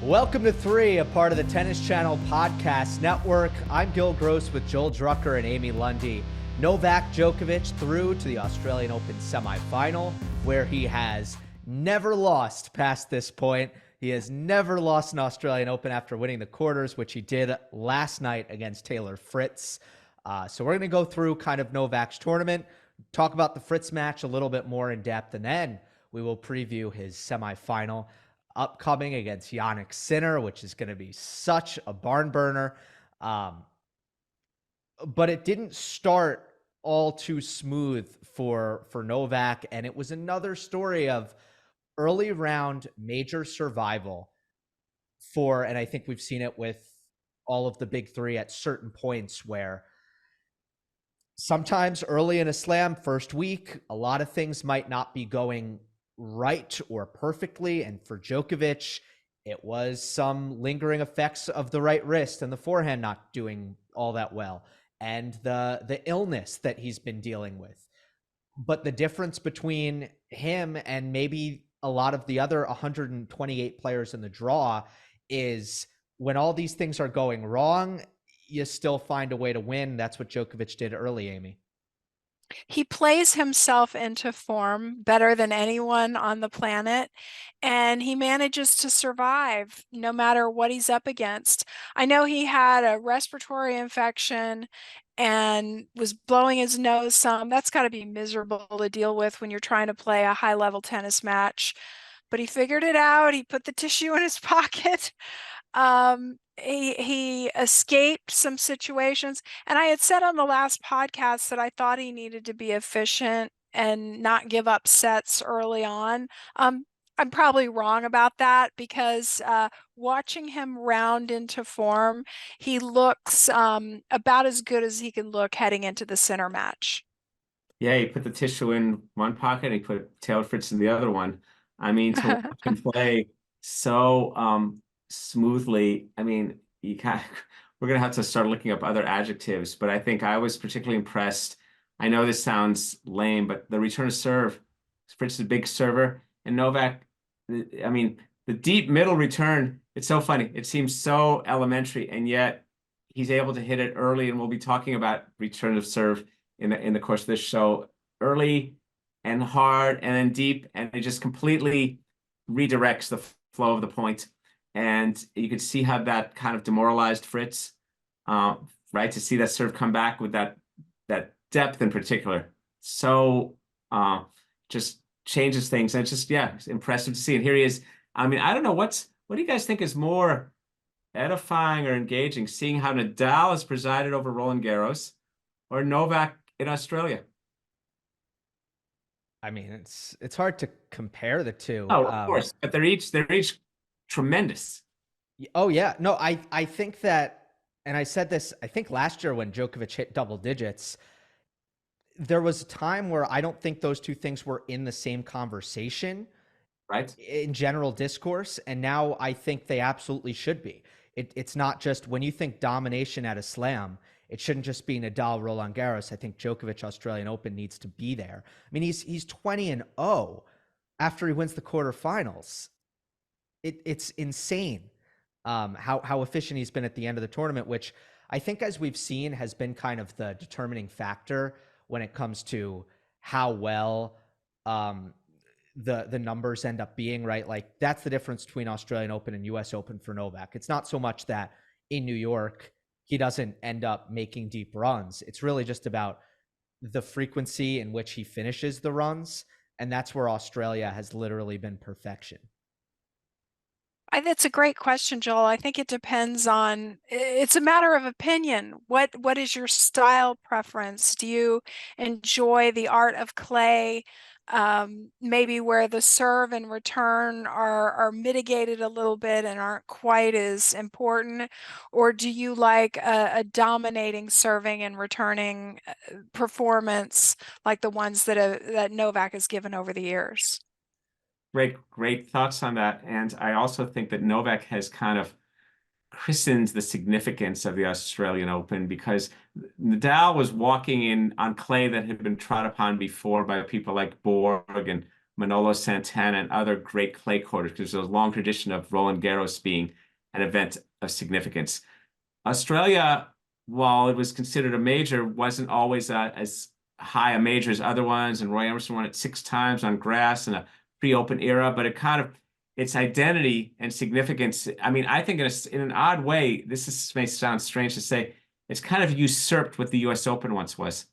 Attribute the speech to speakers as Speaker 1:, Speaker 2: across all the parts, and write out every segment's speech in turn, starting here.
Speaker 1: Welcome to Three, a part of the Tennis Channel podcast network. I'm Gill with Joel Drucker and Amy Lundy. Novak Djokovic through to the Australian Open semifinal, where he has never lost past this point. He has never lost an Australian Open after winning the quarters, which he did last night against Taylor Fritz. So we're going to go through kind of Novak's tournament, talk about the Fritz match a little bit more in depth, and then we will preview his semifinal upcoming against Jannik Sinner, which is going to be such a barn burner. But it didn't start all too smooth for Novak, and it was another story of early round major survival and I think we've seen it with all of the big three at certain points where sometimes early in a slam, first week, a lot of things might not be going right or perfectly. And for Djokovic, it was some lingering effects of the right wrist and the forehand not doing all that well, and the illness that he's been dealing with. But the difference between him and maybe a lot of the other 128 players in the draw is when all these things are going wrong, you still find a way to win. That's what Djokovic did early, Amy.
Speaker 2: He plays himself into form better than anyone on the planet, and he manages to survive no matter what he's up against. I know he had a respiratory infection and was blowing his nose some. That's got to be miserable to deal with when you're trying to play a high-level tennis match. But he figured it out. He put the tissue in his pocket. He escaped some situations, and I had said on the last podcast that I thought he needed to be efficient and not give up sets early on. I'm probably wrong about that because watching him round into form, he looks about as good as he can look heading into the Sinner match.
Speaker 3: Yeah, he put the tissue in one pocket and he put Taylor Fritz in the other one. I mean, to watch him play so smoothly. I mean, we're gonna have to start looking up other adjectives, but I think I was particularly impressed. I know this sounds lame, but the return of serve, Fritz is a big server, and Novak, I mean, the deep middle return, it's so funny. It seems so elementary, and yet he's able to hit it early, and we'll be talking about return of serve in the course of this show. Early and hard and then deep, and it just completely redirects the flow of the point. And you could see how that kind of demoralized Fritz, right? To see that serve come back with that depth in particular, so just changes things. And it's just, yeah, it's impressive to see. And here he is. I mean, I don't know what do you guys think is more edifying or engaging, seeing how Nadal has presided over Roland Garros or Novak in Australia?
Speaker 1: I mean, it's hard to compare the two.
Speaker 3: Oh, of course, but they're each tremendous.
Speaker 1: Oh yeah, no, I think that, and I said this, I think last year when Djokovic hit double digits, there was a time where I don't think those two things were in the same conversation,
Speaker 3: right?
Speaker 1: In general discourse, and now I think they absolutely should be. It's not just when you think domination at a slam, it shouldn't just be Nadal, Roland Garros. I think Djokovic Australian Open needs to be there. I mean, he's 20-0 after he wins the quarterfinals. It's insane how efficient he's been at the end of the tournament, which I think, as we've seen, has been kind of the determining factor when it comes to how well the numbers end up being, right? Like, that's the difference between Australian Open and US Open for Novak. It's not so much that in New York he doesn't end up making deep runs. It's really just about the frequency in which he finishes the runs. And that's where Australia has literally been perfection.
Speaker 2: That's a great question, Joel. I think it depends on, it's a matter of opinion. What is your style preference? Do you enjoy the art of clay? Maybe where the serve and return are mitigated a little bit and aren't quite as important, or do you like a dominating serving and returning performance like the ones that Novak has given over the years?
Speaker 3: Great thoughts on that. And I also think that Novak has kind of christened the significance of the Australian Open, because Nadal was walking in on clay that had been trod upon before by people like Borg and Manolo Santana and other great clay courters, because there's a long tradition of Roland Garros being an event of significance. Australia, while it was considered a major, wasn't always as high a major as other ones, and Roy Emerson won it 6 times on grass in a pre-open era, but it kind of, its identity and significance, I mean, I think in an odd way, may sound strange to say, it's kind of usurped what the US Open once was.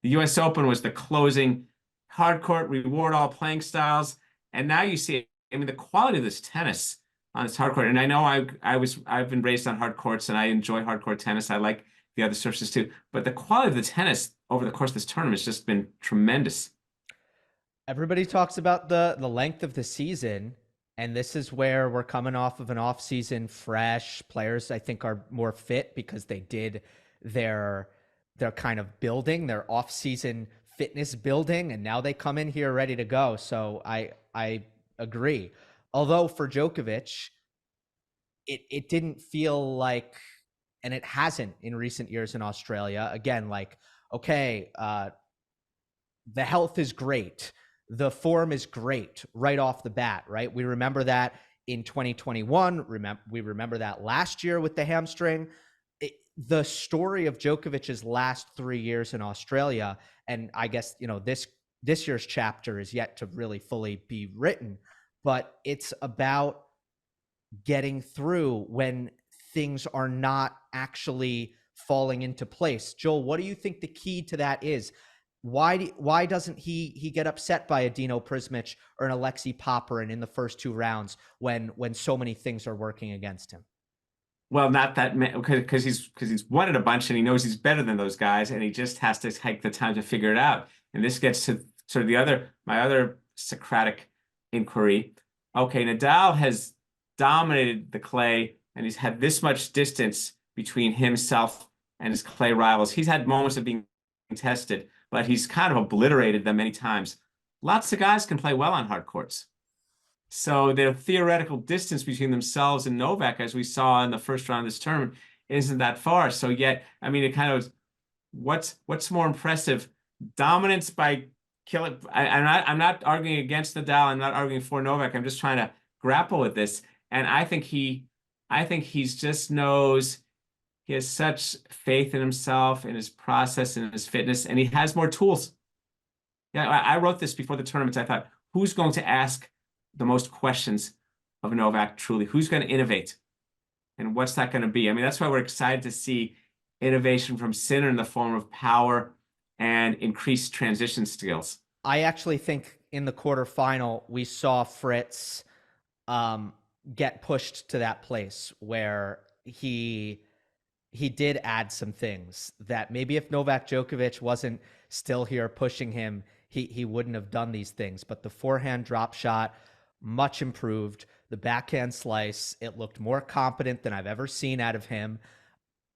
Speaker 3: The US Open was the closing hard court, reward all playing styles, and now you see, I mean, the quality of this tennis on this hard court, and I know I've been raised on hard courts, and I enjoy hard court tennis. I like the other surfaces too, but the quality of the tennis over the course of this tournament has just been tremendous.
Speaker 1: Everybody talks about the length of the season, and this is where we're coming off of an off season fresh. Players, I think, are more fit because they did their kind of building, their off season fitness building, and now they come in here ready to go. So I agree. Although for Djokovic, it didn't feel like, and it hasn't in recent years in Australia. Again, like, okay, the health is great. The form is great right off the bat, right? We remember that in 2021. We remember that last year with the hamstring. The story of Djokovic's last 3 years in Australia, and I guess, this year's chapter is yet to really fully be written, but it's about getting through when things are not actually falling into place. Joel, what do you think the key to that is? Why doesn't he get upset by a Dino Prismic or an Alexei Popyrin in the first 2 rounds when so many things are working against him?
Speaker 3: Well, not that, because he's won it a bunch and he knows he's better than those guys, and he just has to take the time to figure it out. And this gets to sort of my other Socratic inquiry. Okay, Nadal has dominated the clay, and he's had this much distance between himself and his clay rivals. He's had moments of being tested, but he's kind of obliterated them many times. Lots of guys can play well on hard courts. So the theoretical distance between themselves and Novak, as we saw in the first round of this tournament, isn't that far. So yet, I mean, it kind of, what's more impressive? Dominance by killing. I'm not arguing against Nadal. I'm not arguing for Novak. I'm just trying to grapple with this. And I think he's just knows, he has such faith in himself, in his process, and his fitness, and he has more tools. Yeah, I wrote this before the tournament. I thought, who's going to ask the most questions of Novak truly? Who's going to innovate? And what's that going to be? I mean, that's why we're excited to see innovation from Sinner in the form of power and increased transition skills.
Speaker 1: I actually think in the quarterfinal, we saw Fritz get pushed to that place where he did add some things that maybe if Novak Djokovic wasn't still here pushing him, he wouldn't have done these things. But the forehand drop shot, much improved. The backhand slice, it looked more competent than I've ever seen out of him.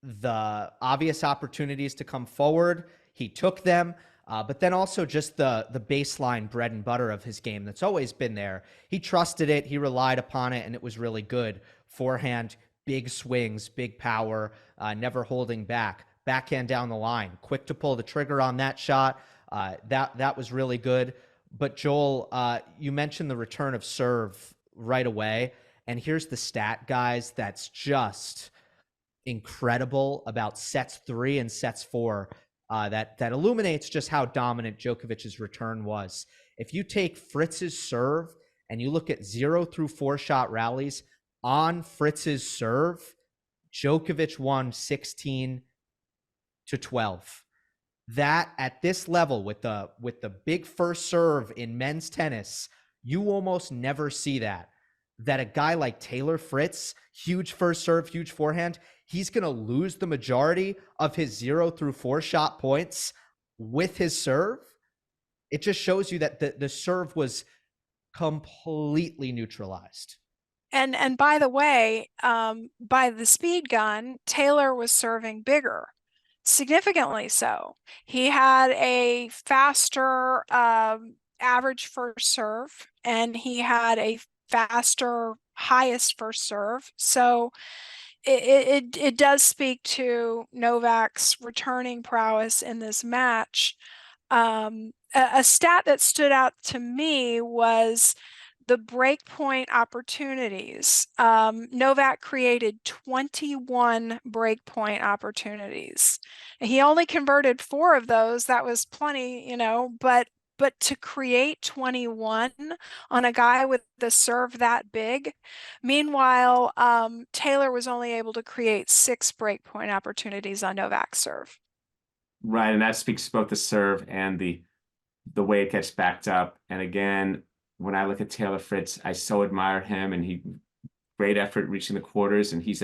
Speaker 1: The obvious opportunities to come forward, he took them. But then also just the baseline bread and butter of his game that's always been there. He trusted it, he relied upon it, and it was really good. Forehand, big swings, big power, never holding back. Backhand down the line, quick to pull the trigger on that shot. That was really good. But Joel, you mentioned the return of serve right away. And here's the stat, guys, that's just incredible about sets 3 and sets 4. That illuminates just how dominant Djokovic's return was. If you take Fritz's serve and you look at 0 through 4 shot rallies on Fritz's serve, Djokovic won 16-12. That at this level with the big first serve in men's tennis, you almost never see that. That a guy like Taylor Fritz, huge first serve, huge forehand, he's going to lose the majority of his 0 through 4 shot points with his serve. It just shows you that the serve was completely neutralized.
Speaker 2: And by the way, by the speed gun, Taylor was serving bigger, significantly so. He had a faster average first serve, and he had a faster highest first serve. So it does speak to Novak's returning prowess in this match. A stat that stood out to me was the breakpoint opportunities. Novak created 21 breakpoint opportunities. He only converted 4 of those. That was plenty, you know, but to create 21 on a guy with the serve that big. Meanwhile, Taylor was only able to create 6 breakpoint opportunities on Novak's serve.
Speaker 3: Right, and that speaks to both the serve and the way it gets backed up. And again, when I look at Taylor Fritz, I so admire him, and he great effort reaching the quarters. And he's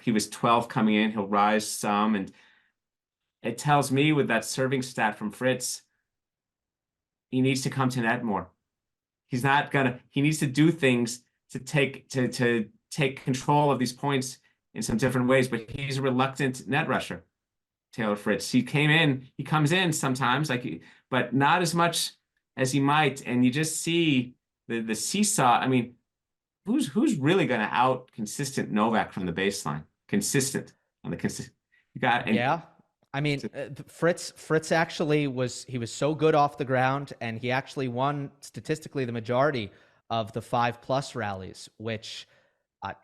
Speaker 3: he was 12 coming in. He'll rise some, and it tells me with that serving stat from Fritz, he needs to come to net more. He's not gonna. He needs to do things to take control of these points in some different ways. But he's a reluctant net rusher, Taylor Fritz. He comes in sometimes, but not as much as he might. And you just see the seesaw. I mean, who's really going to out consistent Novak from the baseline? Consistent on the consistent.
Speaker 1: Yeah. I mean, Fritz actually was so good off the ground, and he actually won statistically the majority of the 5+ rallies, which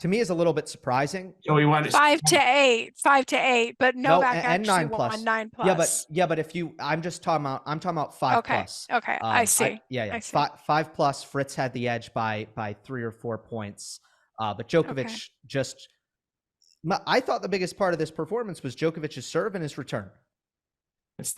Speaker 1: to me is a little bit surprising.
Speaker 3: So he won
Speaker 2: 5 to 8, but Novak actually
Speaker 1: 9+.
Speaker 2: won 9+.
Speaker 1: Yeah, but if I'm talking about 5+.
Speaker 2: Okay, I see. I see.
Speaker 1: 5+. Fritz had the edge by 3 or 4 points, but Djokovic just. I thought the biggest part of this performance was Djokovic's serve and his return.
Speaker 3: That's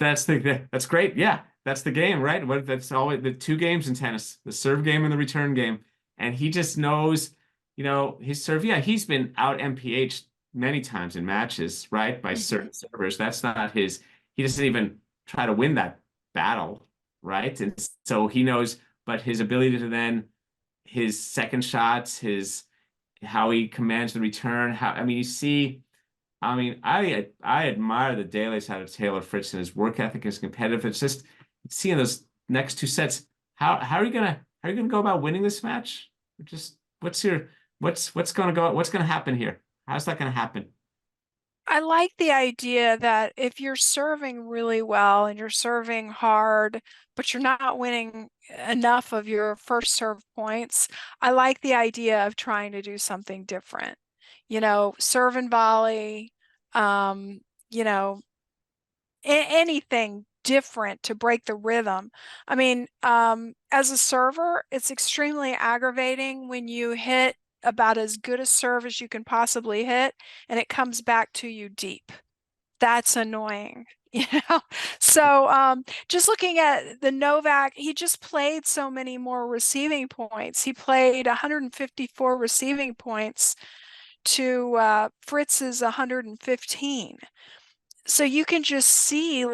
Speaker 3: great. Yeah, that's the game, right? That's always the 2 games in tennis: the serve game and the return game. And he just knows, his serve. Yeah, he's been out MPH many times in matches, right, by certain servers. That's not his. He doesn't even try to win that battle, right? And so he knows, but his ability to then his second shots, how he commands the return. I admire the daylights out of Taylor Fritz and his work ethic, his competitive. It's just seeing those next 2 sets. How are you gonna go about winning this match? Just what's gonna happen here? How's that gonna happen?
Speaker 2: I like the idea that if you're serving really well and you're serving hard, but you're not winning enough of your first serve points, I like the idea of trying to do something different. Serve and volley, anything different to break the rhythm. I mean, as a server, it's extremely aggravating when you hit about as good a serve as you can possibly hit and it comes back to you deep. That's annoying. So just looking at the Novak, he just played so many more receiving points. He played 154 receiving points to Fritz's 115. So you can just see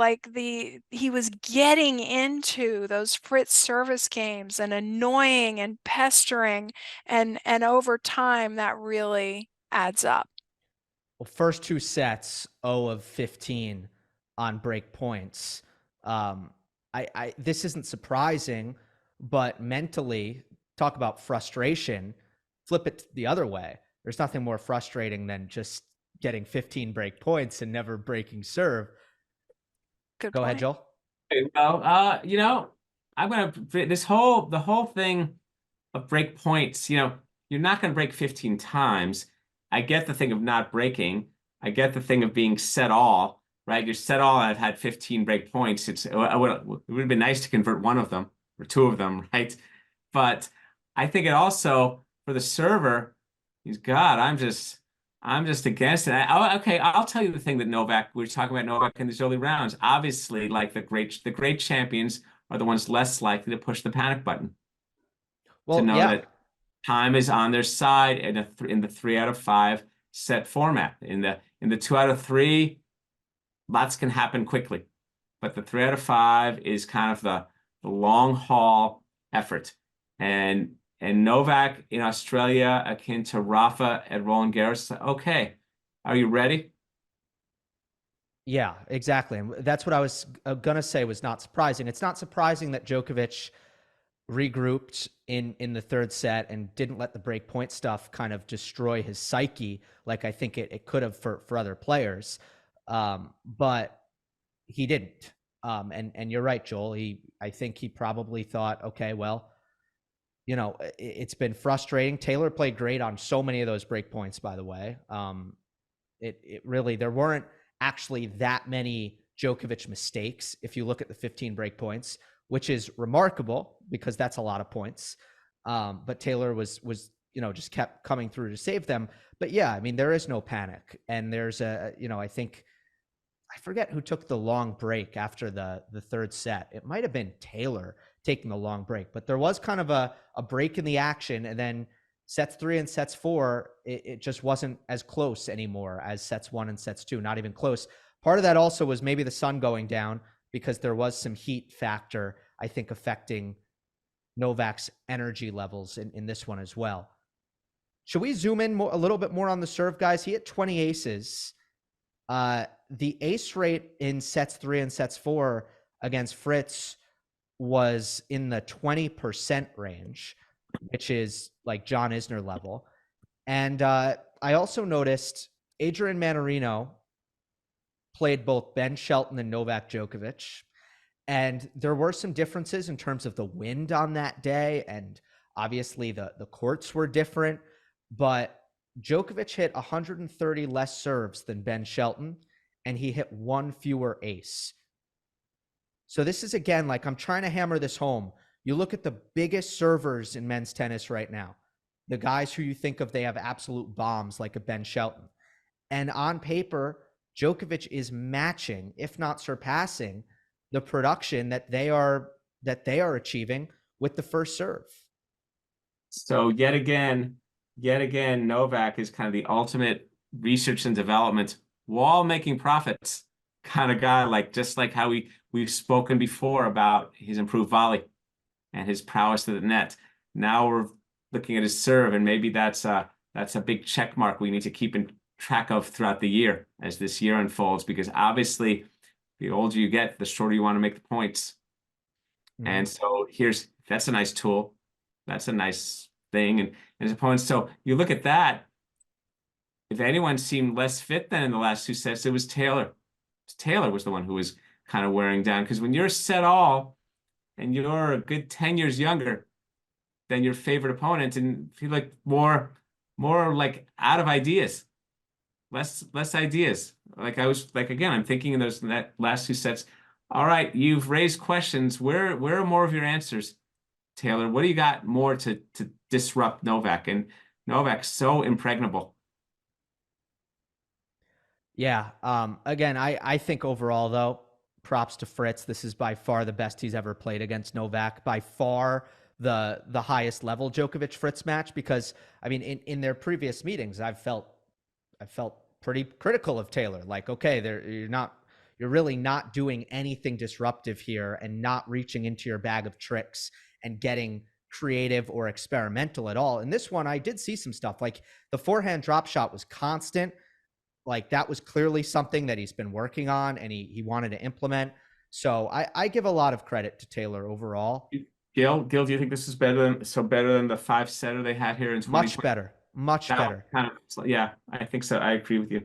Speaker 2: he was getting into those Fritz service games and annoying and pestering, and over time that really adds up.
Speaker 1: Well, first 2 sets, 0 of 15 on break points. This isn't surprising, but mentally, talk about frustration, flip it the other way. There's nothing more frustrating than just getting 15 break points and never breaking serve.
Speaker 2: Good
Speaker 1: Go
Speaker 2: point.
Speaker 1: ahead, Joel.
Speaker 3: Well, I'm the whole thing of break points. You're not gonna break 15 times. I get the thing of not breaking. I get the thing of being set all, right? You're set all. I've had 15 break points. It would have been nice to convert 1 of them or 2 of them, right? But I think it also for the server, I'm just against it. I'll tell you the thing that Novak, we were talking about Novak in these early rounds. Obviously, like the great champions are the ones less likely to push the panic button.
Speaker 1: Well,
Speaker 3: to know that time is on their side in the 3 out of 5 set format. In the 2 out of 3, lots can happen quickly. But the 3 out of 5 is kind of the long haul effort. And Novak in Australia, akin to Rafa at Roland Garros, okay, are you ready?
Speaker 1: Yeah, exactly. And that's what I was going to say was not surprising. It's not surprising that Djokovic regrouped in the 3rd set and didn't let the break point stuff kind of destroy his psyche like I think it could have for other players. But he didn't. And you're right, Joel. I think he probably thought, okay, well, it's been frustrating. Taylor played great on so many of those break points, by the way. It really, there weren't actually that many Djokovic mistakes if you look at the 15 break points, which is remarkable because that's a lot of points. But Taylor was just kept coming through to save them. But yeah, I mean, there is no panic. And there's I think, I forget who took the long break after the third set. It might have been Taylor taking the long break, but there was kind of a break in the action. And then sets 3 and sets 4, it just wasn't as close anymore as sets 1 and sets 2, not even close. Part of that also was maybe the sun going down because there was some heat factor, I think, affecting Novak's energy levels in this one as well. Should we zoom in a little bit more on the serve, guys? He hit 20 aces. The ace rate in sets 3 and sets 4 against Fritz was in the 20% range, which is like John Isner level. And I also noticed Adrian Mannarino played both Ben Shelton and Novak Djokovic. And there were some differences in terms of the wind on that day. And obviously the courts were different. But Djokovic hit 130 less serves than Ben Shelton, and he hit 1 fewer ace. So this is, again, like, I'm trying to hammer this home. You look at the biggest servers in men's tennis right now, the guys who you think of, they have absolute bombs like a Ben Shelton. And on paper, Djokovic is matching, if not surpassing, the production that they are achieving with the first serve.
Speaker 3: So yet again, Novak is kind of the ultimate research and development while making profits kind of guy, just like how we've spoken before about his improved volley and his prowess to the net. Now we're looking at his serve, and maybe that's a big check mark we need to keep in track of throughout the year as this year unfolds, because obviously the older you get, the shorter you want to make the points. Mm-hmm. And so that's a nice tool. That's a nice thing. And his opponents, so you look at that, if anyone seemed less fit than in the last 2 sets, it was Taylor. Taylor was the one who was kind of wearing down, because when you're set all and you're a good 10 years younger than your favorite opponent and feel like more like out of ideas, less ideas. Like I was like, again, I'm thinking in that last 2 sets, all right, you've raised questions. Where are more of your answers, Taylor? What do you got more to disrupt Novak? And Novak's so impregnable.
Speaker 1: Yeah. Again, I think overall, though, props to Fritz. This is by far the best he's ever played against Novak. By far the highest level Djokovic Fritz match, because I mean, in their previous meetings, I felt pretty critical of Taylor. Like, okay, you're really not doing anything disruptive here and not reaching into your bag of tricks and getting creative or experimental at all. In this one, I did see some stuff, like the forehand drop shot was constant. Like, that was clearly something that he's been working on and he wanted to implement. So I give a lot of credit to Taylor overall.
Speaker 3: Gill, do you think this is better than the 5-setter they had here in 2020?
Speaker 1: Much better.
Speaker 3: Yeah, I think so. I agree with you.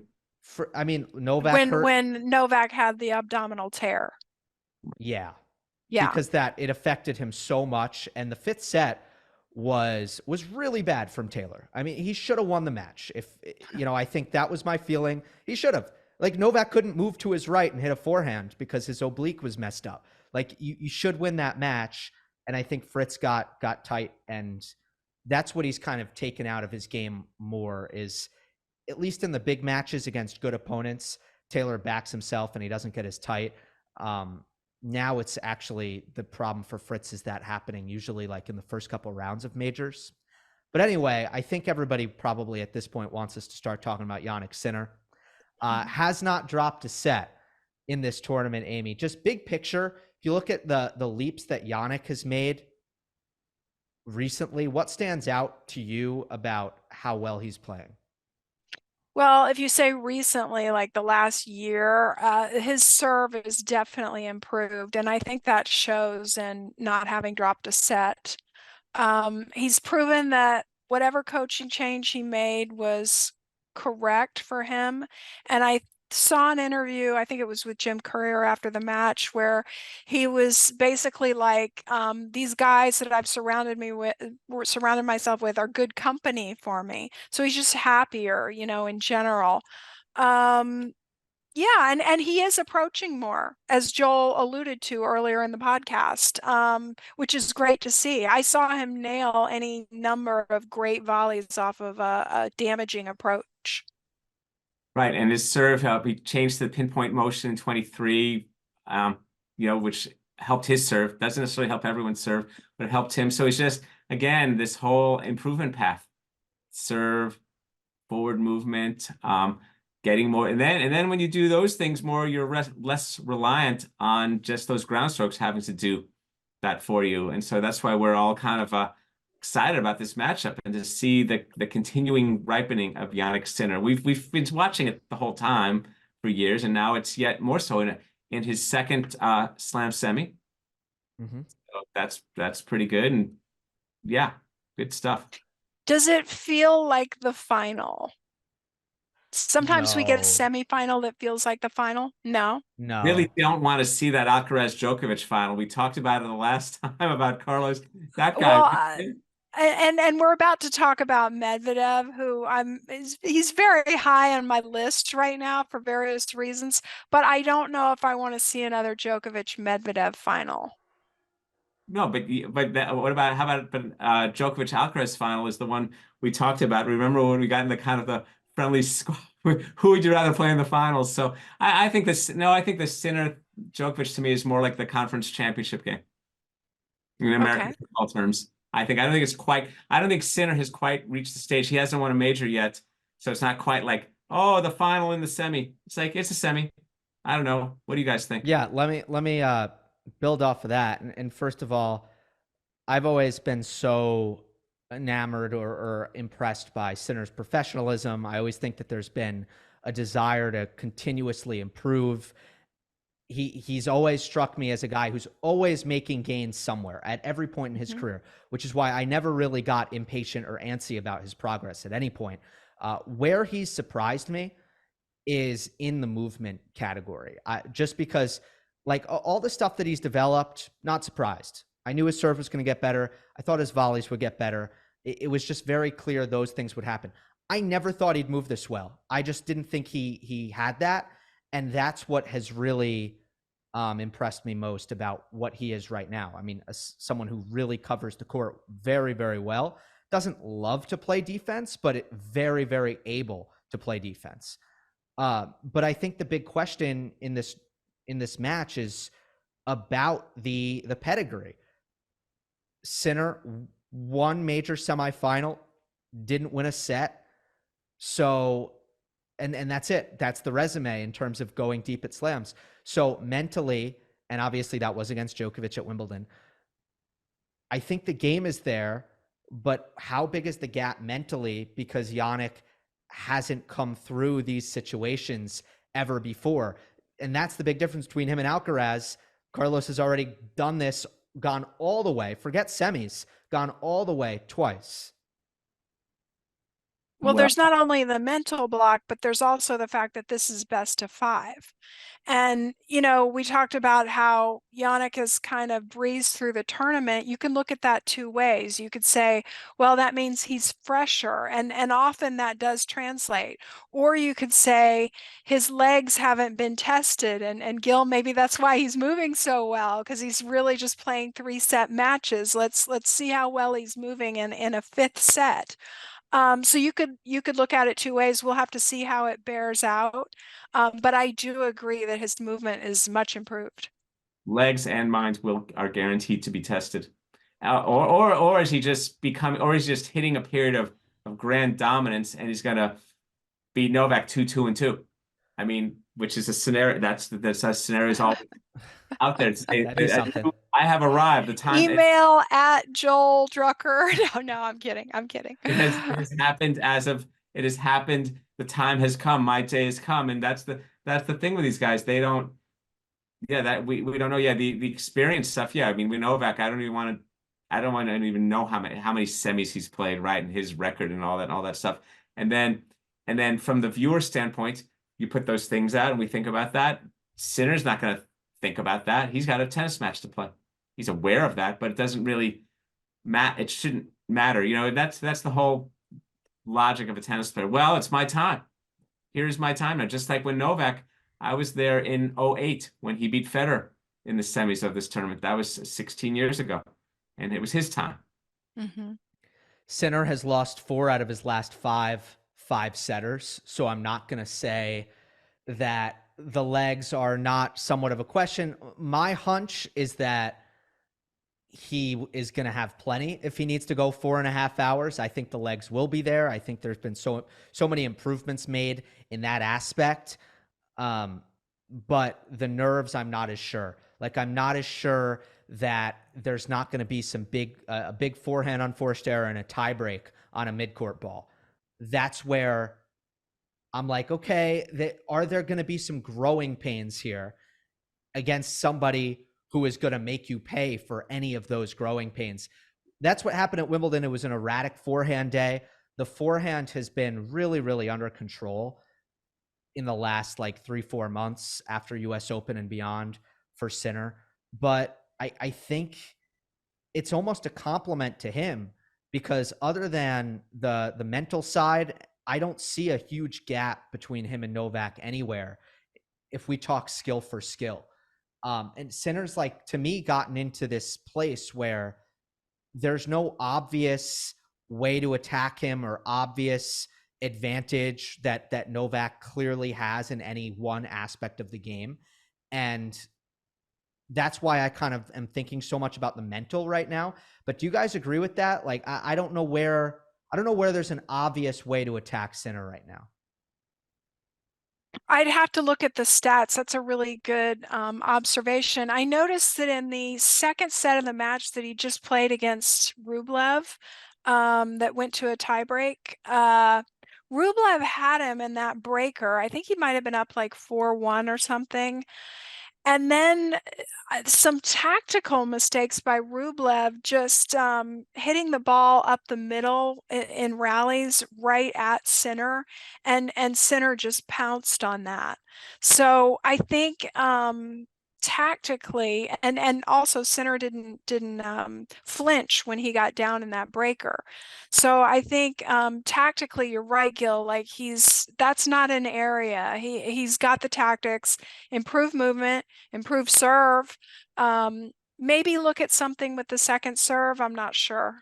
Speaker 1: Novak
Speaker 2: when Novak had the abdominal tear.
Speaker 1: Yeah. Because it affected him so much. And the 5th set was really bad from Taylor. I mean, he should have won the match. I think that was my feeling. He should have. Like, Novak couldn't move to his right and hit a forehand because his oblique was messed up. Like, you should win that match. And I think Fritz got tight, and that's what he's kind of taken out of his game more, is at least in the big matches against good opponents, Taylor backs himself and he doesn't get as tight. Now it's actually the problem for Fritz is that happening usually like in the first couple rounds of majors. But anyway, I think everybody probably at this point wants us to start talking about Jannik Sinner. Has not dropped a set in this tournament, Amy. Just big picture, if you look at the leaps that Jannik has made recently, what stands out to you about how well he's playing?
Speaker 2: Well, if you say recently, like the last year, his serve is definitely improved. And I think that shows in not having dropped a set. He's proven that whatever coaching change he made was correct for him. And I saw an interview, I think it was with Jim Courier after the match, where he was basically like, these guys that I've surrounded myself with are good company for me. So he's just happier, in general. Um, yeah, and he is approaching more, as Joel alluded to earlier in the podcast, which is great to see. I saw him nail any number of great volleys off of a damaging approach.
Speaker 3: Right, and his serve help. He changed the pinpoint motion in 23, which helped his serve. Doesn't necessarily help everyone's serve, but it helped him. So he's just, again, this whole improvement path. Serve, forward movement, getting more. And then when you do those things more, you're less reliant on just those ground strokes having to do that for you. And so that's why we're all kind of excited about this matchup and to see the continuing ripening of Jannik Sinner. We've been watching it the whole time for years, and now it's yet more so in his second slam semi.
Speaker 1: Mm-hmm.
Speaker 3: So that's pretty good, and yeah, good stuff.
Speaker 2: Does it feel like the final? Sometimes we get a
Speaker 1: No,
Speaker 2: semifinal that feels like the final. No.
Speaker 1: no.
Speaker 3: Really don't want to see that Alcaraz Djokovic final. We talked about it the last time about Carlos. That guy.
Speaker 2: Well, and we're about to talk about Medvedev, who he's very high on my list right now for various reasons, but I don't know if I want to see another Djokovic Medvedev final.
Speaker 3: No, what about how about Djokovic Alcaraz final is the one we talked about. Remember when we got in the kind of the friendly squad? Who would you rather play in the finals? So I think I think the Sinner Djokovic to me is more like the conference championship game in American football terms. I don't think Sinner has quite reached the stage. He hasn't won a major yet, so it's not quite like, oh, the final in the semi. It's like it's a semi. I don't know. What do you guys think?
Speaker 1: Yeah, let me build off of that. And first of all, I've always been so enamored or impressed by Sinner's professionalism. I always think that there's been a desire to continuously improve. He's always struck me as a guy who's always making gains somewhere at every point in his career, which is why I never really got impatient or antsy about his progress at any point. Where he's surprised me is in the movement category. Just because, like, all the stuff that he's developed, not surprised. I knew his serve was going to get better. I thought his volleys would get better. It was just very clear those things would happen. I never thought he'd move this well. I just didn't think he had that. And that's what has really impressed me most about what he is right now. I mean, someone who really covers the court very, very well. Doesn't love to play defense, but very, very able to play defense. But I think the big question in this match is about the pedigree. Sinner won major semifinal, didn't win a set. So, and that's it. That's the resume in terms of going deep at slams. So mentally, and obviously that was against Djokovic at Wimbledon, I think the game is there, but how big is the gap mentally? Because Jannik hasn't come through these situations ever before. And that's the big difference between him and Alcaraz. Carlos has already done this, gone all the way, forget semis, gone all the way twice.
Speaker 2: Well, there's not only the mental block, but there's also the fact that this is best of 5. And, we talked about how Jannik has kind of breezed through the tournament. You can look at that 2 ways. You could say, well, that means he's fresher, and often that does translate. Or you could say his legs haven't been tested, and Gill, maybe that's why he's moving so well, because he's really just playing 3-set matches. Let's see how well he's moving in a 5th set. So you could look at it 2 ways. We'll have to see how it bears out. But I do agree that his movement is much improved.
Speaker 3: Legs and mind are guaranteed to be tested. Or is he just hitting a period of grand dominance and he's gonna beat Novak 2-2-2. I mean, which is a scenario that's a scenario is all out there.
Speaker 1: That is something.
Speaker 3: I have arrived. The time
Speaker 2: Email at Joel Drucker. No, I'm kidding.
Speaker 3: it has happened it has happened. The time has come. My day has come, and that's the thing with these guys. They don't. Yeah, that we don't know. Yeah, the experience stuff. Yeah, I mean, we know Novak. I don't want to even know how many semis he's played, right, and his record and all that stuff. And then from the viewer standpoint, you put those things out and we think about that. Sinner's not going to think about that. He's got a tennis match to play. He's aware of that, but it doesn't really matter. It shouldn't matter. That's the whole logic of a tennis player. Well, it's my time. Here's my time now. Just like when Novak, I was there in 2008 when he beat Federer in the semis of this tournament. That was 16 years ago, and it was his time.
Speaker 2: Mm-hmm.
Speaker 1: Sinner has lost 4 out of his last 5 setters, so I'm not going to say that the legs are not somewhat of a question. My hunch is that he is going to have plenty if he needs to go 4.5 hours. I think the legs will be there. I think there's been so many improvements made in that aspect. But the nerves, I'm not as sure. Like, I'm not as sure that there's not going to be some a big forehand unforced error and a tiebreak on a midcourt ball. That's where I'm like, okay, are there going to be some growing pains here against somebody who is going to make you pay for any of those growing pains? That's what happened at Wimbledon. It was an erratic forehand day. The forehand has been really, really under control in the last 3-4 months after US Open and beyond for Sinner. But I think it's almost a compliment to him, because other than the mental side, I don't see a huge gap between him and Novak anywhere if we talk skill for skill. And Sinner's, to me, gotten into this place where there's no obvious way to attack him or obvious advantage that Novak clearly has in any one aspect of the game. And that's why I kind of am thinking so much about the mental right now. But do you guys agree with that? I don't know where there's an obvious way to attack Sinner right now.
Speaker 2: I'd have to look at the stats. That's a really good observation. I noticed that in the second set of the match that he just played against Rublev, that went to a tiebreak, Rublev had him in that breaker. I think he might have been up 4-1 or something. And then some tactical mistakes by Rublev, just hitting the ball up the middle in rallies right at Sinner, and Sinner just pounced on that. So I think tactically, and also Sinner didn't flinch when he got down in that breaker. So I think tactically, you're right, Gill. That's not an area. He's got the tactics, improve movement, improve serve. Maybe look at something with the second serve. I'm not sure.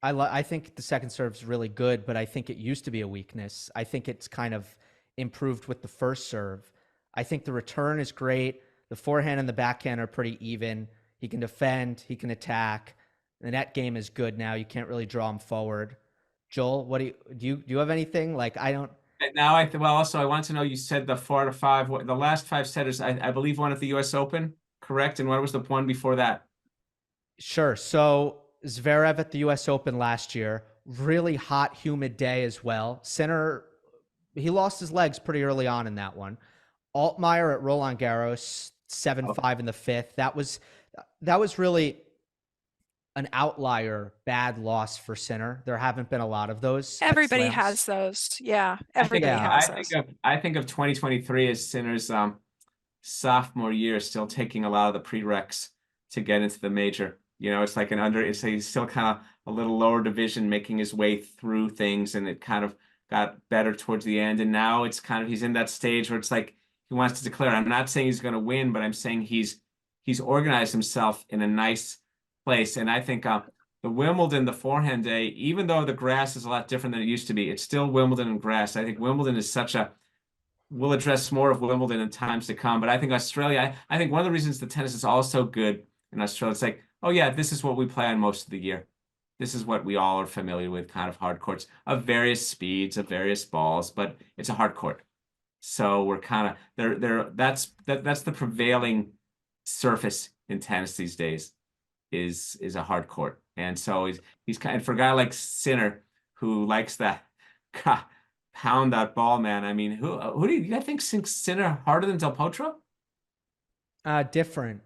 Speaker 1: I think the second serve is really good, but I think it used to be a weakness. I think it's kind of improved with the first serve. I think the return is great. The forehand and the backhand are pretty even. He can defend, he can attack. The net game is good now. You can't really draw him forward. Joel, what do you have anything? I don't.
Speaker 3: Now also I want to know, you said the 4 out of 5, the last 5 setters, I believe one at the US Open, correct? And what was the one before that?
Speaker 1: Sure. So Zverev at the US Open last year, really hot, humid day as well. Sinner, he lost his legs pretty early on in that one. Altmaier at Roland Garros, 7-5 in the 5th. That was really an outlier bad loss for Sinner. There haven't been a lot of those.
Speaker 2: Everybody has those. Yeah, everybody has those.
Speaker 3: I think of 2023 as Sinner's sophomore year, still taking a lot of the prereqs to get into the major. It's he's still kind of a little lower division, making his way through things, and it kind of got better towards the end. And now it's kind of, he's in that stage where it's he wants to declare. I'm not saying he's going to win, but I'm saying he's organized himself in a nice place. And I think the Wimbledon, the forehand day, even though the grass is a lot different than it used to be, it's still Wimbledon and grass. I think Wimbledon is we'll address more of Wimbledon in times to come. But I think Australia, I think one of the reasons the tennis is all so good in Australia, it's oh yeah, this is what we play on most of the year. This is what we all are familiar with, kind of hard courts of various speeds, of various balls, but it's a hard court. So we're kind of that's the prevailing surface in tennis these days is a hard court. And so he's kind of, for a guy like Sinner who likes that pound that ball, man. I mean, who do you guys think sinks Sinner harder than Del Potro?
Speaker 1: Different,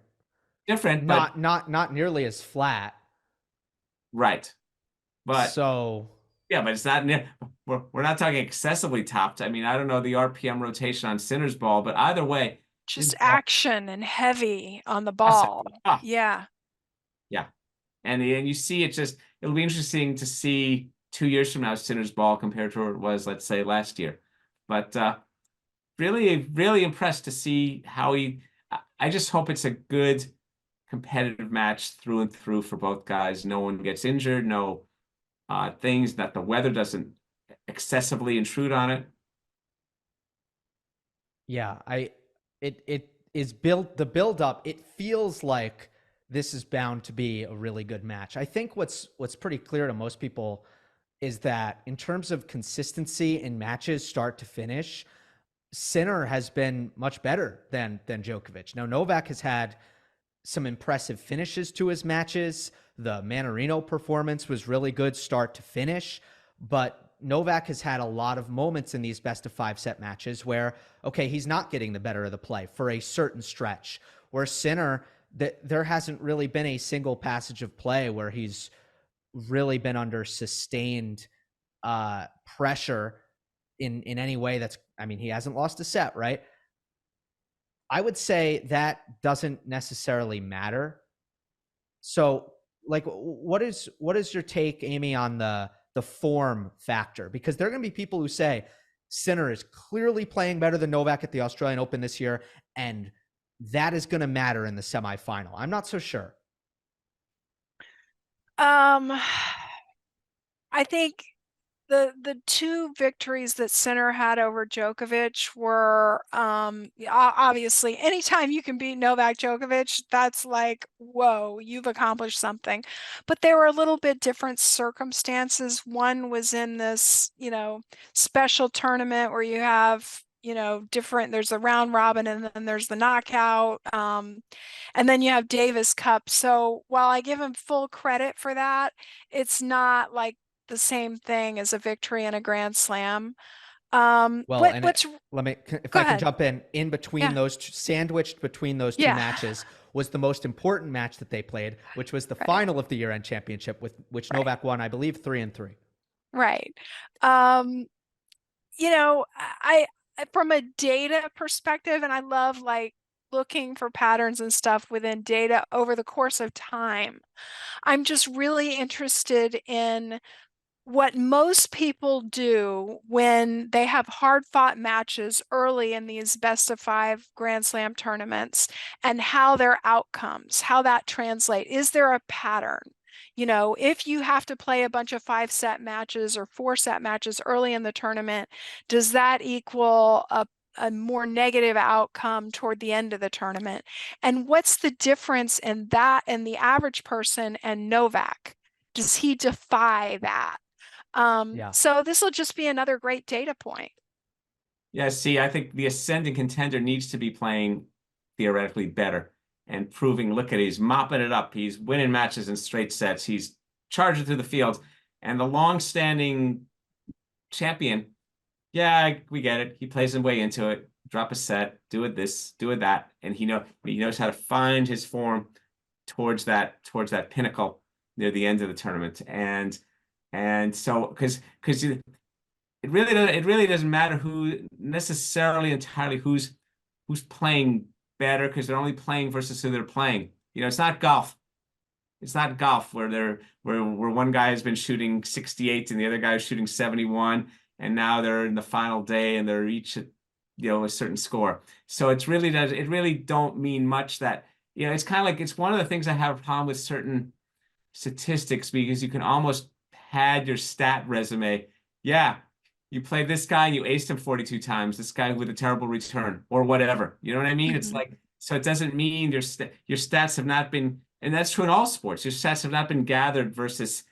Speaker 3: but
Speaker 1: not nearly as flat.
Speaker 3: Right. But
Speaker 1: so
Speaker 3: Yeah, but it's not we're not talking excessively topped. I mean, I don't know the RPM rotation on Sinner's ball, but either way, his
Speaker 2: Just
Speaker 3: ball
Speaker 2: action and heavy on the
Speaker 3: aggressive.
Speaker 2: ball.
Speaker 3: Ah,
Speaker 2: Yeah.
Speaker 3: yeah. And you see it just it'll be interesting to see 2 years from now Sinner's ball compared to what it was, let's say, last year. But really, really impressed to see how I just hope it's a good competitive match through and through for both guys. No one gets injured, no things that the weather doesn't excessively intrude on it.
Speaker 1: Yeah, it is built the build up. It feels like this is bound to be a really good match. I think what's pretty clear to most people is that in terms of consistency in matches start to finish, Sinner has been much better than Djokovic. Now Novak has had some impressive finishes to his matches. The Manarino performance was really good start to finish, but Novak has had a lot of moments in these best of 5 set matches where, okay, he's not getting the better of the play for a certain stretch. Where Sinner, that there hasn't really been a single passage of play where he's really been under sustained pressure in any way. That's, I mean, he hasn't lost a set, right? I would say that doesn't necessarily matter. So, like, what is your take, Amy, on the form factor? Because there are going to be people who say Sinner is clearly playing better than Novak at the Australian Open this year, and that is going to matter in the semifinal. I'm not so sure.
Speaker 2: I think the two victories that Sinner had over Djokovic were obviously anytime you can beat Novak Djokovic, that's like, whoa, you've accomplished something. But they were a little bit different circumstances. One was in this, special tournament where you have, different, there's a round robin and then there's the knockout. And then you have Davis Cup. So while I give him full credit for that, it's not like the same thing as a victory in a Grand Slam.
Speaker 1: Well, and
Speaker 2: What's
Speaker 1: let me, if
Speaker 2: go
Speaker 1: I can
Speaker 2: ahead.
Speaker 1: jump in between
Speaker 2: Yeah.
Speaker 1: those two, sandwiched between those two
Speaker 2: Yeah.
Speaker 1: matches was the most important match that they played, which was the
Speaker 2: Right.
Speaker 1: final of the year-end championship, with which
Speaker 2: Right.
Speaker 1: Novak won, I believe, 3-3.
Speaker 2: Right. Um, I from a data perspective, and I love like looking for patterns and stuff within data over the course of time. I'm just really interested in what most people do when they have hard fought matches early in these best of 5 Grand Slam tournaments and how their outcomes, how that translate. Is there a pattern? If you have to play a bunch of 5-set matches or 4-set matches early in the tournament, does that equal a more negative outcome toward the end of the tournament? And what's the difference in that and the average person and Novak? Does he defy that?
Speaker 1: Yeah.
Speaker 2: So this will just be another great data point.
Speaker 3: Yeah, see, I think the ascending contender needs to be playing theoretically better and proving, look at, he's mopping it up. He's winning matches in straight sets. He's charging through the field. And the long-standing champion, yeah, we get it. He plays his way into it. Drop a set, do it this, do it that, and he knows how to find his form towards that pinnacle near the end of the tournament. And so because it really doesn't matter who necessarily entirely who's playing better, because they're only playing versus who they're playing. It's not golf. It's not golf where one guy has been shooting 68 and the other guy is shooting 71, and now they're in the final day and they're each at a certain score. So it really don't mean much that it's kind of like, it's one of the things I have a problem with certain statistics, because you can almost pad your stat resume. Yeah, you played this guy and you aced him 42 times, this guy with a terrible return or whatever. You know what I mean? It's like, so it doesn't mean your stats have not been, and that's true in all sports. Your stats have not been gathered versus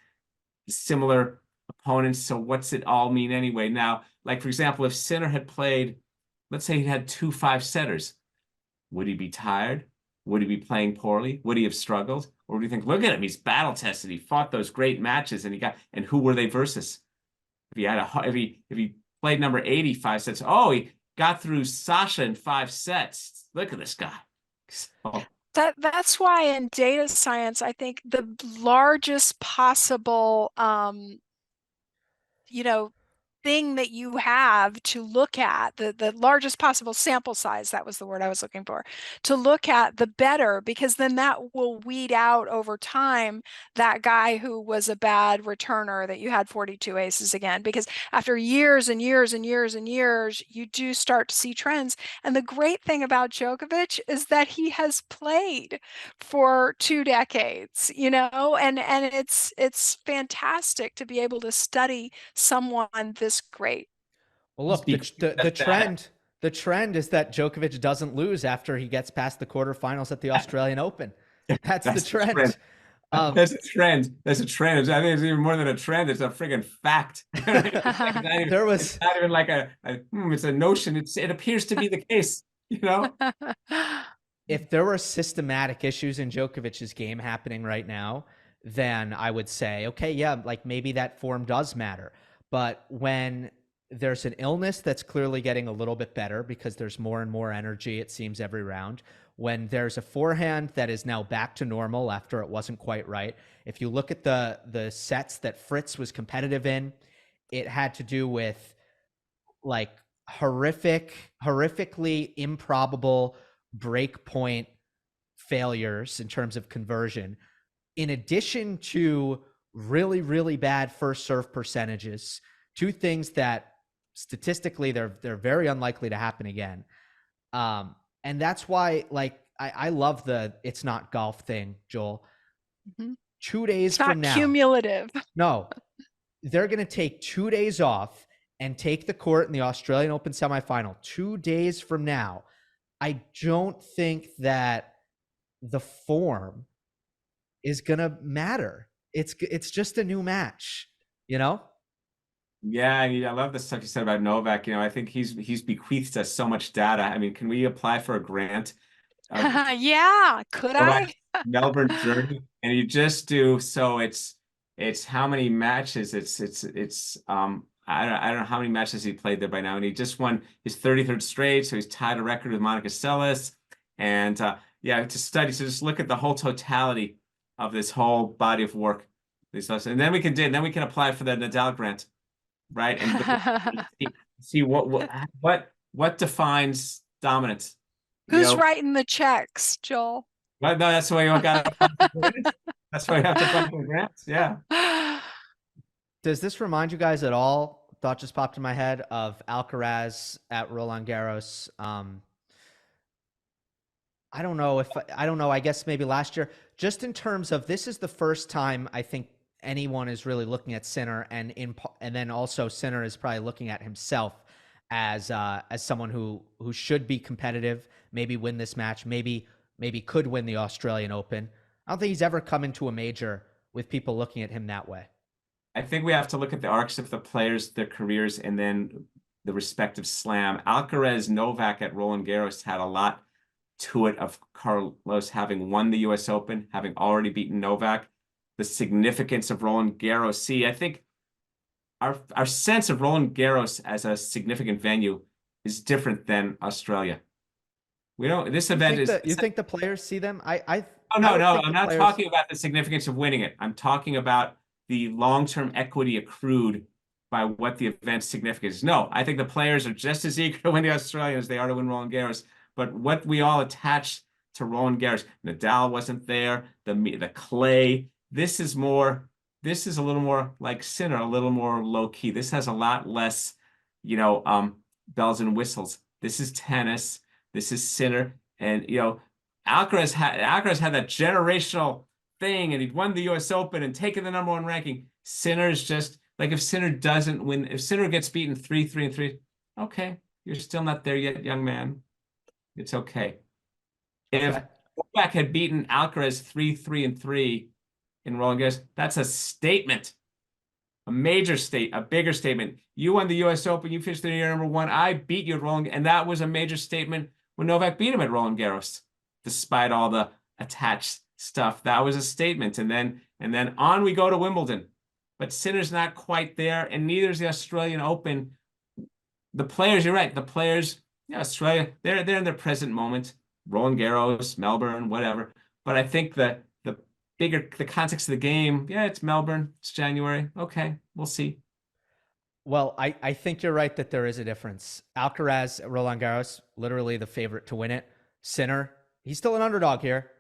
Speaker 3: similar opponents. So what's it all mean anyway? Now, like for example, if Sinner had played, let's say he had 2 5-setters, would he be tired? Would he be playing poorly? Would he have struggled? Or do you think, look at him, he's battle tested. He fought those great matches, and who were they versus? If he played number 85 sets, oh, he got through Sasha in 5 sets. Look at this guy. So,
Speaker 2: That's why in data science, I think the largest possible thing that you have to look at, the largest possible sample size, that was the word I was looking for, to look at, the better, because then that will weed out over time that guy who was a bad returner that you had 42 aces again, because after years and years and years and years, you do start to see trends. And the great thing about Djokovic is that he has played for 2 decades, and it's fantastic to be able to study someone this great.
Speaker 1: Well, look, the trend is that Djokovic doesn't lose after he gets past the quarterfinals at the Australian Open. That's the trend.
Speaker 3: That's a trend. That's a trend. I think it's even more than a trend. It's a friggin' fact. It's not even like it's a notion. It appears to be the case,
Speaker 1: If there were systematic issues in Djokovic's game happening right now, then I would say, okay, yeah, like maybe that form does matter. But when there's an illness that's clearly getting a little bit better because there's more and more energy, it seems, every round, when there's a forehand that is now back to normal after it wasn't quite right. If you look at the sets that Fritz was competitive in, it had to do with like horrifically improbable break point failures in terms of conversion, in addition to really, really bad first serve percentages, two things that statistically they're very unlikely to happen again. And that's why, like, I love the it's not golf thing, Joel. 2 days from now,
Speaker 2: cumulative.
Speaker 1: No, they're going to take 2 days off and take the court in the Australian Open semifinal 2 days from now. I don't think that the form is going to matter. It's just a new match,
Speaker 3: Yeah, I love the stuff you said about Novak. I think he's bequeathed us so much data. I mean, can we apply for a grant?
Speaker 2: Yeah, could I?
Speaker 3: Melbourne journey, and you just do so. It's how many matches? I don't know how many matches he played there by now, and he just won his 33rd straight, so he's tied a record with Monica Seles. And to just look at the whole totality of this whole body of work, and then we can apply for the Nadal grant, right? And see what defines dominance.
Speaker 2: Who's writing the checks, Joel?
Speaker 3: Well, no, that's why you got. That's why you have to apply for grants. Yeah.
Speaker 1: Does this remind you guys at all? Thought just popped in my head of Alcaraz at Roland Garros. I don't know. I guess maybe last year, just in terms of, this is the first time I think anyone is really looking at Sinner, and then also Sinner is probably looking at himself as someone who should be competitive, maybe win this match, maybe could win the Australian Open. I don't think he's ever come into a major with people looking at him that way.
Speaker 3: I think we have to look at the arcs of the players, their careers, and then the respective slam. Alcaraz, Novak at Roland Garros had a lot to it of Carlos having won the US Open, having already beaten Novak, the significance of Roland Garros. See, I think our sense of Roland Garros as a significant venue is different than Australia. We don't. This event is.
Speaker 1: You think the players see them?
Speaker 3: No. I'm not talking about the significance of winning it. I'm talking about the long-term equity accrued by what the event's significance is. No, I think the players are just as eager to win the Australian as they are to win Roland Garros. But what we all attach to Roland Garros, Nadal wasn't there. The clay. This is a little more like Sinner, a little more low key. This has a lot less, bells and whistles. This is tennis. This is Sinner, and Alcaraz had that generational thing, and he'd won the U.S. Open and taken the #1 ranking. Sinner's just like, if Sinner doesn't win, if Sinner gets beaten 3-3, okay, you're still not there yet, young man. It's okay. If Novak had beaten Alcaraz 3-3 in Roland Garros, that's a statement, a bigger statement. You won the U.S. Open, you finished the year #1. I beat you at Roland, and that was a major statement when Novak beat him at Roland Garros, despite all the attached stuff. That was a statement. And then on we go to Wimbledon. But Sinner's not quite there, and neither is the Australian Open. The players, you're right. The players, Australia, they're in their present moment. Roland Garros, Melbourne, whatever. But I think the context of the game, it's Melbourne, it's January. Okay, we'll see.
Speaker 1: Well, I think you're right that there is a difference. Alcaraz, Roland Garros, literally the favorite to win it. Sinner, he's still an underdog here.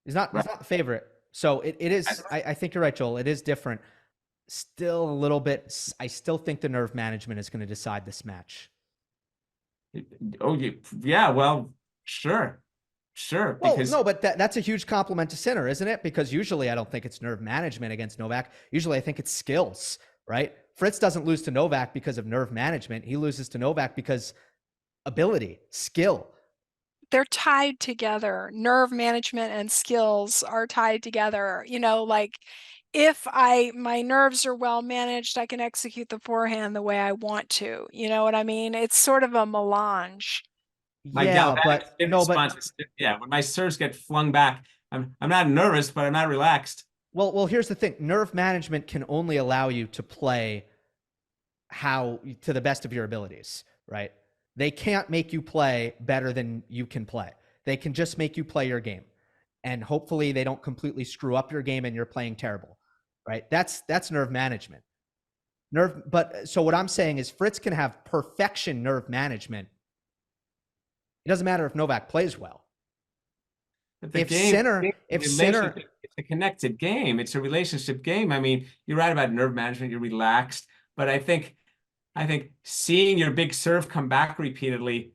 Speaker 1: He's
Speaker 3: Right.
Speaker 1: not the favorite. So it is. I think you're right, Joel. It is different. Still a little bit. I still think the nerve management is going to decide this match.
Speaker 3: Oh, yeah. Well, sure, sure.
Speaker 1: Well,
Speaker 3: Because
Speaker 1: no, but that's a huge compliment to Sinner, isn't it? Because usually I don't think it's nerve management against Novak. Usually I think it's skills, right? Fritz doesn't lose to Novak because of nerve management. He loses to Novak because ability, skill.
Speaker 2: They're tied together. Nerve management and skills are tied together. Like if my nerves are well managed, I can execute the forehand the way I want to. You know what I mean? It's sort of a melange.
Speaker 3: my
Speaker 1: Yeah,
Speaker 3: galvanic
Speaker 1: but
Speaker 3: spin
Speaker 1: no,
Speaker 3: response
Speaker 1: but
Speaker 3: is, yeah, when my serves get flung back, I'm not nervous, but I'm not relaxed.
Speaker 1: well, here's the thing. Nerve management can only allow you to play how to the best of your abilities, right? They can't make you play better than you can play. They can just make you play your game. And hopefully they don't completely screw up your game and you're playing terrible, right? That's nerve management. But so what I'm saying is Fritz can have perfection nerve management. It doesn't matter if Novak plays well.
Speaker 3: But the game,
Speaker 1: If Sinner,
Speaker 3: relationship, it's a connected game. It's a relationship game. I mean, you're right about nerve management. You're relaxed, but I think seeing your big serve come back repeatedly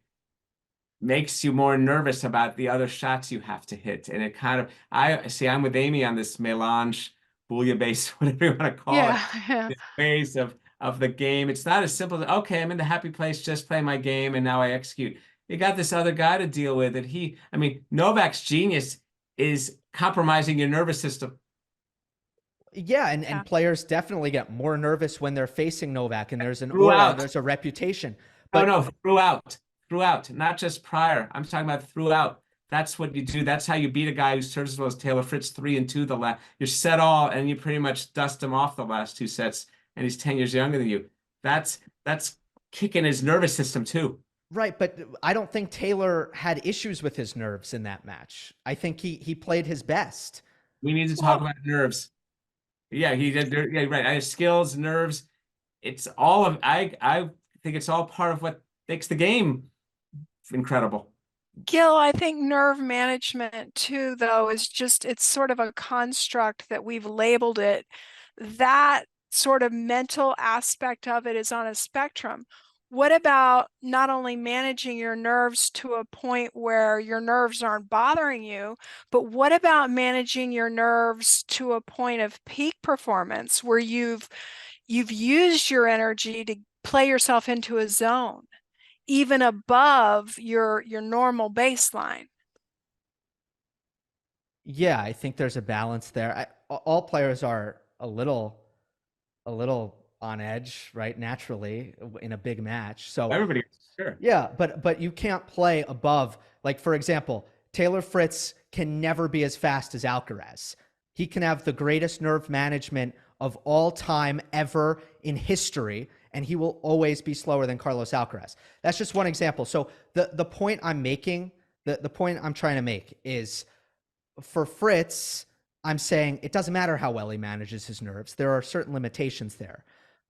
Speaker 3: makes you more nervous about the other shots you have to hit. And it kind of, I see, I'm with Amy on this melange, bouillabaisse, whatever you want to call it,
Speaker 2: Yeah, yeah.
Speaker 3: this ways of the game. It's not as simple as, okay, I'm in the happy place, just play my game, and now I execute. You got this other guy to deal with. And I mean, Novak's genius is compromising your nervous system.
Speaker 1: yeah,
Speaker 2: Yeah.
Speaker 1: and players definitely get more nervous when they're facing Novak, and there's an aura,
Speaker 3: Throughout.
Speaker 1: there's a reputation.
Speaker 3: No,
Speaker 1: But
Speaker 3: no, throughout, not just prior. I'm talking about throughout. That's what you do. That's how you beat a guy who serves as well as Taylor Fritz 3-2 the last. You're set all, and you pretty much dust him off the last two sets, and he's 10 years younger than you. That's kicking his nervous system too.
Speaker 1: right, but I don't think Taylor had issues with his nerves in that match. I think he played his best.
Speaker 3: We need to talk
Speaker 2: Well,
Speaker 3: about nerves. Yeah, he did. Yeah, right. I have skills, nerves. It's all of. I think it's all part of what makes the game incredible.
Speaker 2: Gil, I think nerve management too, though, it's sort of a construct that we've labeled it. That sort of mental aspect of it is on a spectrum. What about not only managing your nerves to a point where your nerves aren't bothering you, but what about managing your nerves to a point of peak performance where you've used your energy to play yourself into a zone, even above your normal baseline?
Speaker 1: Yeah, I think there's a balance there. All players are a little on edge, right? Naturally in a big match. So
Speaker 3: Everybody, sure.
Speaker 1: yeah, but you can't play above. Like for example, Taylor Fritz can never be as fast as Alcaraz. He can have the greatest nerve management of all time ever in history, and he will always be slower than Carlos Alcaraz. That's just one example. So the point I'm making, the point I'm trying to make is for Fritz, I'm saying it doesn't matter how well he manages his nerves. There are certain limitations there.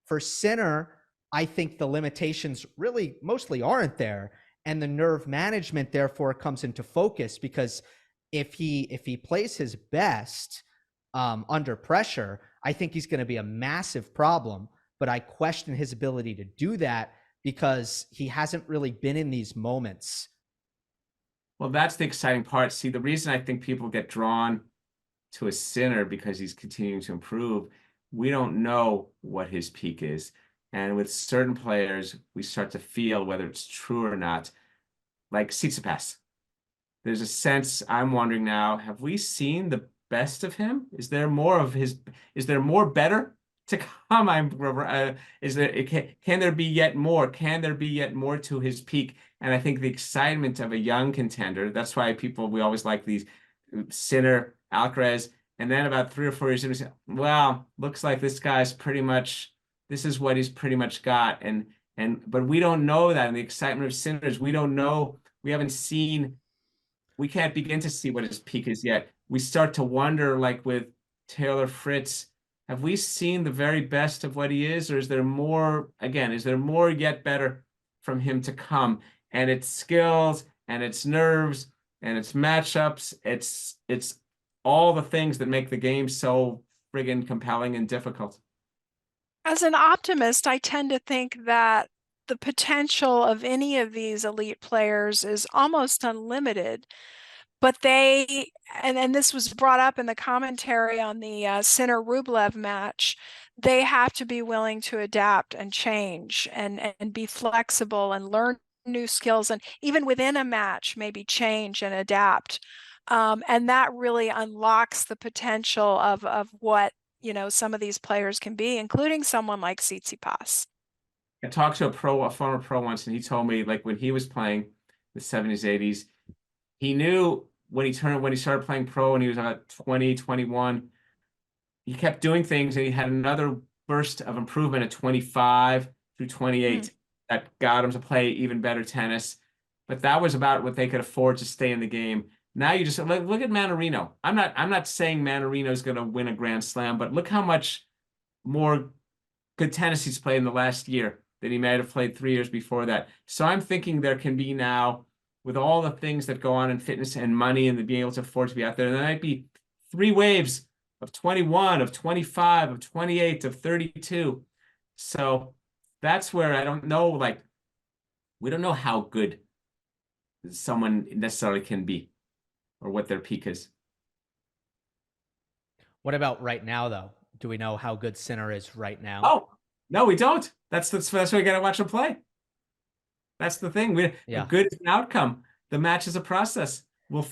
Speaker 1: For Sinner, I think the limitations really mostly aren't there. And the nerve management therefore comes into focus because if he plays his best under pressure, I think he's going to be a massive problem. But I question his ability to do that because he hasn't really been in these moments.
Speaker 3: Well, that's the exciting part. See, the reason I think people get drawn to a Sinner because he's continuing to improve, we don't know what his peak is. And with certain players, we start to feel whether it's true or not. Like Tsitsipas. There's a sense, I'm wondering now, have we seen the best of him? Is there more better to come? Can there be yet more? Can there be yet more to his peak? And I think the excitement of a young contender, that's why we always like these Sinner, Alcaraz, and then about 3 or 4 years in, we say, well, looks like this is what he's pretty much got. But we don't know that. And the excitement of Sinners, we don't know. We can't begin to see what his peak is yet. We start to wonder, like with Taylor Fritz, have we seen the very best of what he is, or is there more, again, is there more yet better from him to come? And it's skills and it's nerves and it's matchups. It's all the things that make the game so friggin' compelling and difficult.
Speaker 2: As an optimist, I tend to think that the potential of any of these elite players is almost unlimited. But they, and this was brought up in the commentary on the Sinner Rublev match, they have to be willing to adapt and change and be flexible and learn new skills, and even within a match, maybe change and adapt. And that really unlocks the potential of what, you know, some of these players can be, including someone like Tsitsipas.
Speaker 3: I talked to a former pro once, and he told me, like, when he was playing the 70s, 80s, he knew when he started playing pro and he was about 20, 21, he kept doing things and he had another burst of improvement at 25 through 28 that got him to play even better tennis. But that was about what they could afford to stay in the game. Now you just look at Mannarino. I'm not saying Mannarino is going to win a Grand Slam, but look how much more good tennis he's played in the last year than he might have played 3 years before that. So I'm thinking there can be now, with all the things that go on in fitness and money and being able to afford to be out there, there might be 3 waves of 21, of 25, of 28, of 32. So that's where I don't know, like, we don't know how good someone necessarily can be or what their peak is.
Speaker 1: What about right now, though? Do we know how good Sinner is right now?
Speaker 3: Oh, no, we don't. That's why we got to watch him play. That's the thing. Good is an outcome. The match is a process. We'll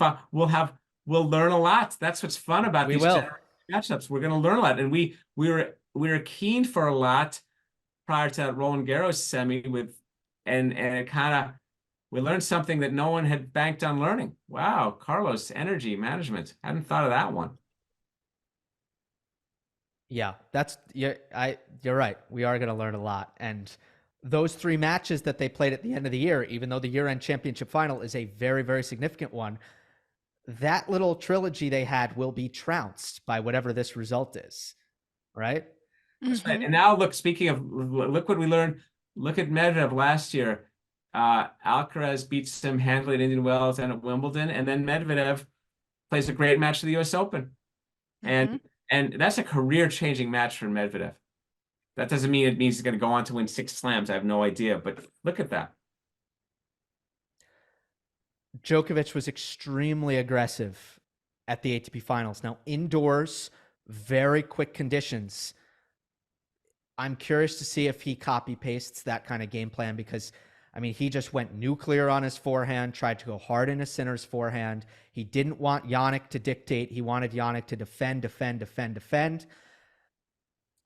Speaker 3: learn a lot. That's what's fun about these matchups. We're going to learn a lot, and we were keen for a lot prior to that Roland Garros semi and it kind of, we learned something that no one had banked on learning. Wow, Carlos, energy management. I hadn't thought of that one.
Speaker 1: Yeah, you're right. We are going to learn a lot. And those 3 matches that they played at the end of the year, even though the year-end championship final is a very, very significant one, that little trilogy they had will be trounced by whatever this result is, right?
Speaker 3: That's right. And now look, speaking of, look what we learned. Look at Medvedev last year. Alcaraz beats him handily at Indian Wells and at Wimbledon, and then Medvedev plays a great match at the U.S. Open. And that's a career-changing match for Medvedev. That doesn't mean it means he's going to go on to win 6 slams. I have no idea, but look at that.
Speaker 1: Djokovic was extremely aggressive at the ATP Finals. Now, indoors, very quick conditions. I'm curious to see if he copy-pastes that kind of game plan because, I mean, he just went nuclear on his forehand, tried to go hard into Sinner's forehand. He didn't want Jannik to dictate. He wanted Jannik to defend.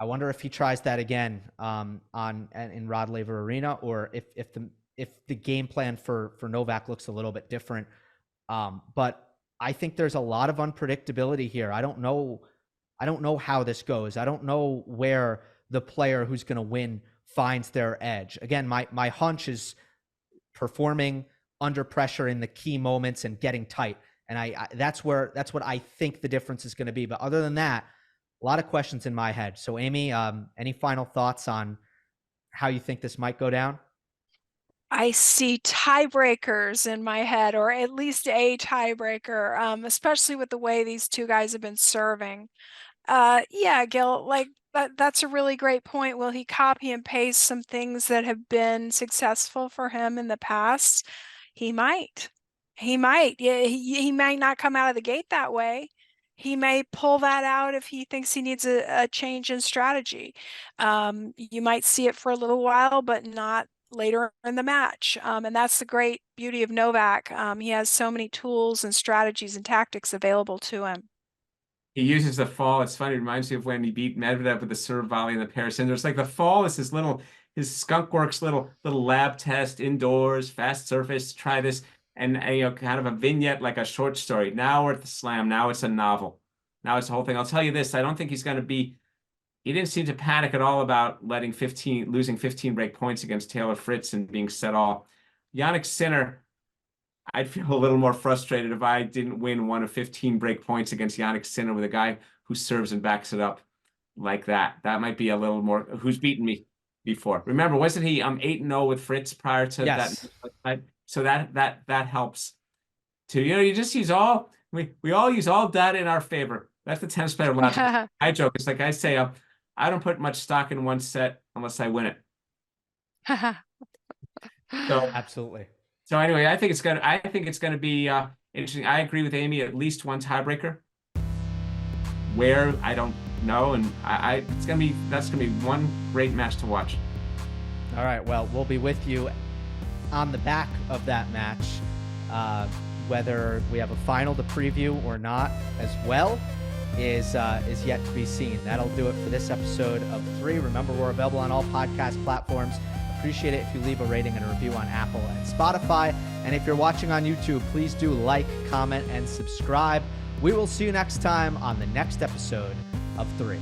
Speaker 1: I wonder if he tries that again in Rod Laver Arena, or if the game plan for Novak looks a little bit different. But I think there's a lot of unpredictability here. I don't know how this goes. I don't know where the player who's going to win finds their edge. Again, my hunch is performing under pressure in the key moments and getting tight. And that's what I think the difference is going to be. But other than that, a lot of questions in my head. So Amy, any final thoughts on how you think this might go down?
Speaker 2: I see tiebreakers in my head, or at least a tiebreaker, especially with the way these 2 guys have been serving. Yeah, Gil, like that's a really great point. Will he copy and paste some things that have been successful for him in the past? He might. Yeah, he might not come out of the gate that way. He may pull that out if he thinks he needs a change in strategy. You might see it for a little while, but not later in the match. And that's the great beauty of Novak. He has so many tools and strategies and tactics available to him.
Speaker 3: He uses the fall. It's funny. It reminds me of when he beat Medvedev with the serve volley in the Paris Indoors. Like the fall is his skunkworks little lab test indoors, fast surface. Try this, and kind of a vignette, like a short story. Now we're at the slam. Now it's a novel. Now it's the whole thing. I'll tell you this: I don't think he's going to be. He didn't seem to panic at all about losing 15 break points against Taylor Fritz and being set off. Jannik Sinner, I'd feel a little more frustrated if I didn't win one of 15 break points against Jannik Sinner with a guy who serves and backs it up. like that. That might be a little more. Who's beaten me before? Remember, wasn't he 8-0 with Fritz prior to
Speaker 1: Yes.
Speaker 3: that? So that helps too. You just use all we all use all data in our favor. That's the tennis player logic. I joke. It's like I say, I don't put much stock in one set unless I win it. So
Speaker 1: Absolutely.
Speaker 3: So anyway, I think it's gonna be interesting. I agree with Amy. At least one tiebreaker. Where I don't know, and that's gonna be one great match to watch.
Speaker 1: All right. Well, we'll be with you on the back of that match, whether we have a final to preview or not, as well, is yet to be seen. That'll do it for this episode of 3. Remember, we're available on all podcast platforms. Appreciate it if you leave a rating and a review on Apple and Spotify. And if you're watching on YouTube, please do like, comment, and subscribe. We will see you next time on the next episode of 3.